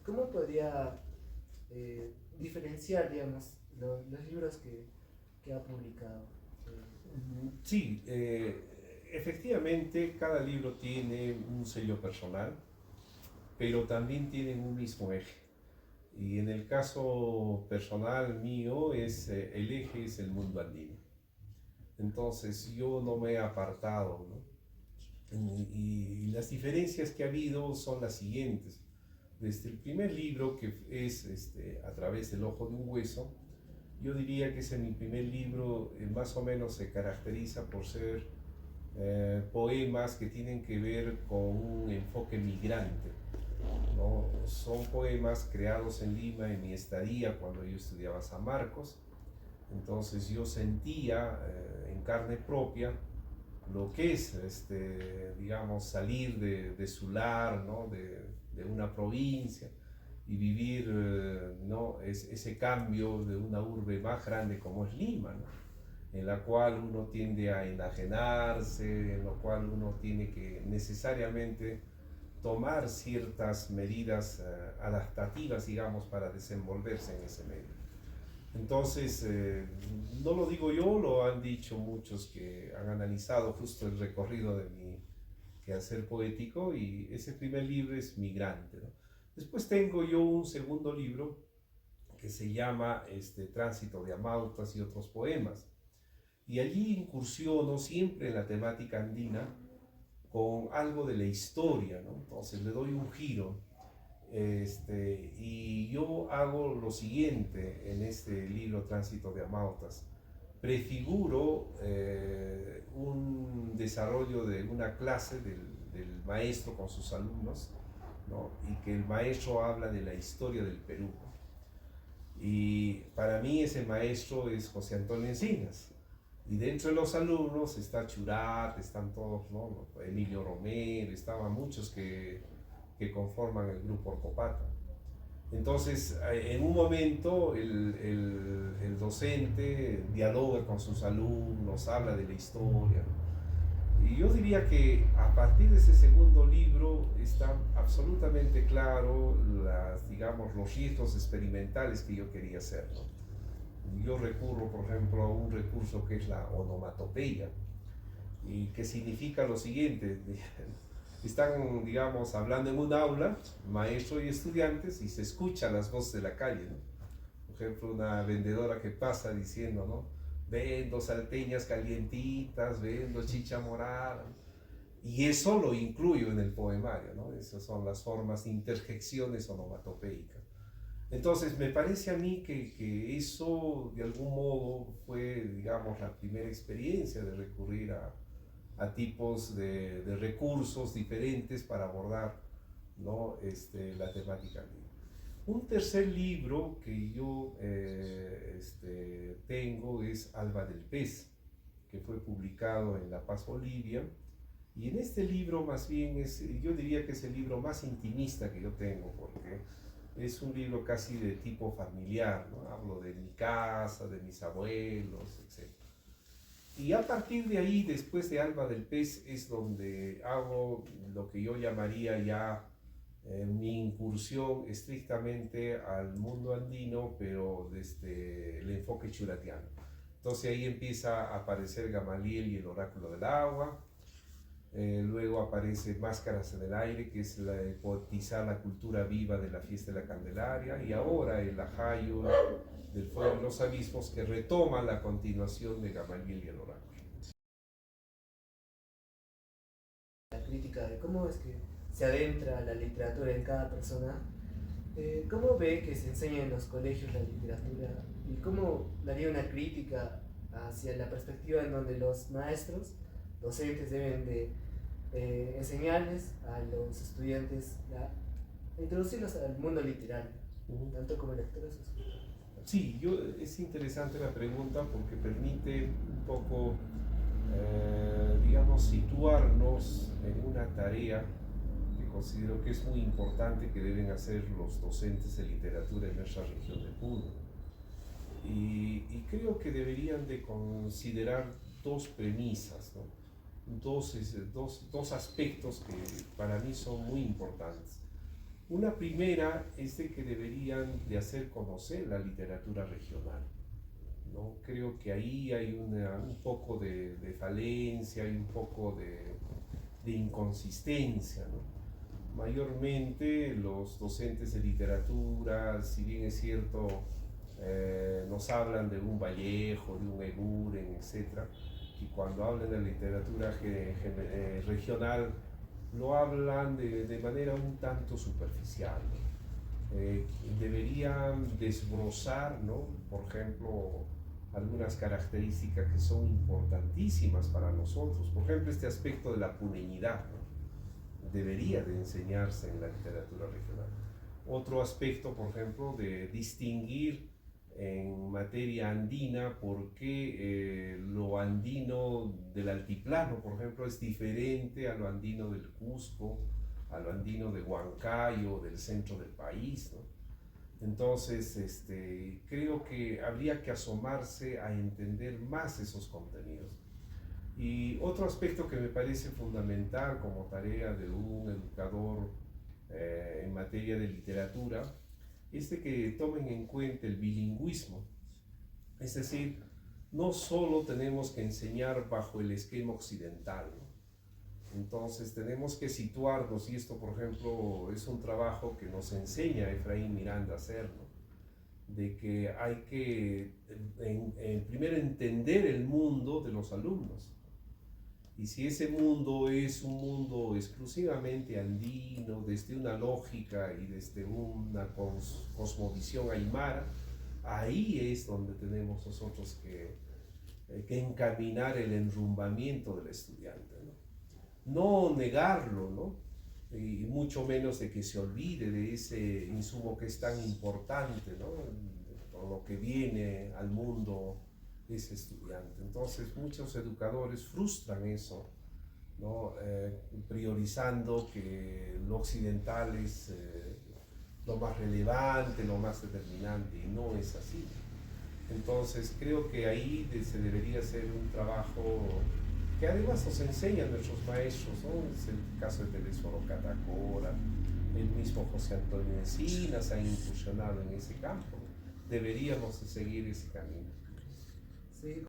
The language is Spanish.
¿Cómo podría diferenciar, digamos, los libros que ha publicado? Sí, efectivamente cada libro tiene un sello personal, pero también tienen un mismo eje. Y en el caso personal mío el eje es el mundo andino. Entonces yo no me he apartado, ¿no? Y las diferencias que ha habido son las siguientes. Desde el primer libro, que es A través del ojo de un hueso, yo diría que ese mi primer libro más o menos se caracteriza por ser poemas que tienen que ver con un enfoque migrante, ¿no? Son poemas creados en Lima en mi estadía cuando yo estudiaba San Marcos. Entonces yo sentía en carne propia lo que es, digamos, salir de su lar, ¿no? De una provincia y vivir, ¿no? Ese cambio de una urbe más grande como es Lima, ¿no? En la cual uno tiende a enajenarse, en la cual uno tiene que necesariamente tomar ciertas medidas adaptativas, digamos, para desenvolverse en ese medio. Entonces, no lo digo yo, lo han dicho muchos que han analizado justo el recorrido de mi quehacer poético, y ese primer libro es Migrante, ¿no? Después tengo yo un segundo libro que se llama Tránsito de Amautas y otros poemas. Y allí incursiono siempre en la temática andina con algo de la historia, ¿no? Entonces le doy un giro. Y yo hago lo siguiente en este libro Tránsito de Amautas. Prefiguro un desarrollo de una clase del maestro con sus alumnos, ¿no? Y que el maestro habla de la historia del Perú. Y para mí ese maestro es José Antonio Encinas. Y dentro de los alumnos está Churat, están todos, ¿no? Emilio Romero, estaban muchos que conforman el grupo Orcopata. Entonces, en un momento el docente dialoga con sus alumnos, habla de la historia. Y yo diría que a partir de ese segundo libro está absolutamente claro digamos, los riesgos experimentales que yo quería hacer, ¿no? Yo recurro, por ejemplo, a un recurso que es la onomatopeya, y que significa lo siguiente: están, digamos, hablando en un aula, maestro y estudiantes, y se escuchan las voces de la calle, ¿no? Por ejemplo, una vendedora que pasa diciendo, ¿no? Vendo salteñas calientitas, vendo chicha morada. Y eso lo incluyo en el poemario, ¿no? Esas son las formas, interjecciones onomatopeicas. Entonces, me parece a mí que eso de algún modo fue, digamos, la primera experiencia de recurrir a tipos de recursos diferentes para abordar, ¿no? La temática libre. Un tercer libro que yo tengo es Alba del Pez, que fue publicado en La Paz, Bolivia. Y en este libro más bien yo diría que es el libro más intimista que yo tengo, porque es un libro casi de tipo familiar, ¿no? Hablo de mi casa, de mis abuelos, etc. Y a partir de ahí, después de Alba del Pez, es donde hago lo que yo llamaría ya mi incursión estrictamente al mundo andino, pero desde el enfoque churatiano. Entonces ahí empieza a aparecer Gamaliel y el oráculo del agua. Luego aparece Máscaras en el aire, que es poetizar la cultura viva de la fiesta de la Candelaria, y ahora el Ajayo del fuego de los abismos, que retoma la continuación de Gamaliel y el oráculo. La crítica de cómo es que se adentra la literatura en cada persona. ¿Cómo ve que se enseña en los colegios la literatura y cómo daría una crítica hacia la perspectiva en donde los maestros, docentes deben de enseñarles a los estudiantes a introducirlos al mundo literario, tanto como lectores o escritores? Sí, es interesante la pregunta porque permite un poco, digamos, situarnos en una tarea que considero que es muy importante que deben hacer los docentes de literatura en nuestra región del Puno. Y creo que deberían de considerar dos premisas, ¿no? Dos aspectos que para mí son muy importantes. Una primera es de que deberían de hacer conocer la literatura regional, ¿no? Creo que ahí hay un poco de falencia, hay un poco de inconsistencia, ¿no? Mayormente los docentes de literatura, si bien es cierto, nos hablan de un Vallejo, de un Eguren, etc. Y cuando hablan de literatura regional, lo hablan de manera un tanto superficial, ¿no? Deberían desbrozar, ¿no? Por ejemplo, algunas características que son importantísimas para nosotros. Por ejemplo, este aspecto de la puneñidad, ¿no? Debería de enseñarse en la literatura regional. Otro aspecto, por ejemplo, de distinguir en materia andina por qué lo andino del altiplano, por ejemplo, es diferente a lo andino del Cusco, a lo andino de Huancayo, del centro del país, ¿no? Entonces, creo que habría que asomarse a entender más esos contenidos. Y otro aspecto que me parece fundamental como tarea de un educador en materia de literatura es de que tomen en cuenta el bilingüismo. Es decir, no solo tenemos que enseñar bajo el esquema occidental, ¿no? Entonces tenemos que situarnos, y esto por ejemplo es un trabajo que nos enseña Efraín Miranda a hacer, ¿no? De que hay que primero entender el mundo de los alumnos. Y si ese mundo es un mundo exclusivamente andino, desde una lógica y desde una cosmovisión aymara, ahí es donde tenemos nosotros que encaminar el enrumbamiento del estudiante, ¿no? No negarlo, ¿no? Y mucho menos de que se olvide de ese insumo que es tan importante, ¿no? Por lo que viene al mundo ese estudiante. Entonces muchos educadores frustran eso, ¿no? Priorizando que lo occidental es lo más relevante, lo más determinante, y no es así. Entonces creo que ahí se debería hacer un trabajo que además nos enseñan nuestros maestros, ¿no? Es el caso de Telésforo Catacora, el mismo José Antonio Encinas ha incursionado en ese campo. Deberíamos de seguir ese camino. Sí.